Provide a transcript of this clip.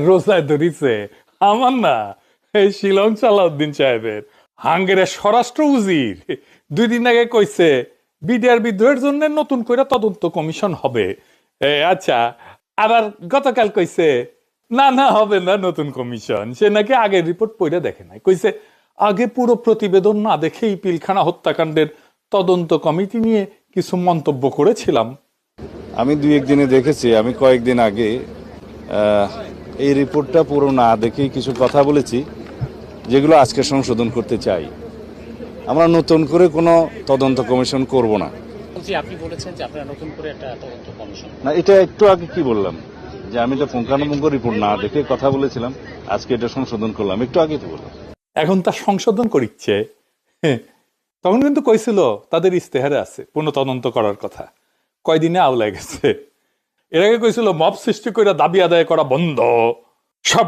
রোজায় ধরিছে আমার না, এই শিলং সালাউদ্দিন সাহেবের হাঙ্গেরের স্বরাষ্ট্র উজির 2 দিন আগে কইছে বিডিআর বিদ্রোহের জন্য নতুন করে তদন্ত কমিশন হবে। আচ্ছা, আবার গতকাল কইছে না না হবে না নতুন কমিশন, সে নাকি আগের রিপোর্ট পড়ে দেখে নাই, কইছে আগে পুরো প্রতিবেদন না দেখেই পিলখানা হত্যাকাণ্ডের তদন্ত কমিটি নিয়ে কিছু মন্তব্য করেছিলাম। আমি 2-1 দিনে দেখেছি। আমি কয়েকদিন আগে এই রিপোর্টটা পুরো না দেখেই কিছু কথা বলেছি, যেগুলো আজকে সংশোধন করতে চাই। আমরা নতুন করে কোনো তদন্ত কমিশন করব না। আপনি বলেছেন যে আপনারা নতুন করে একটা তদন্ত কমিশন না, এটা একটু আগে কি বললাম যে আমি এটা পুঙ্খানুপুঙ্খ রিপোর্ট না দেখে কথা বলেছিলাম, আজকে এটা সংশোধন করলাম, একটু আগে তো বললাম। এখন তা সংশোধন করিচ্ছে। তখন কিন্তু কইছিল তাদের ইস্তেহারে আছে পুনঃ তদন্ত করার কথা, কয়দিনে আওলায় গেছে। এর আগে কইছিল মব সৃষ্টি করে দাবি আদায় করা বন্ধ, সব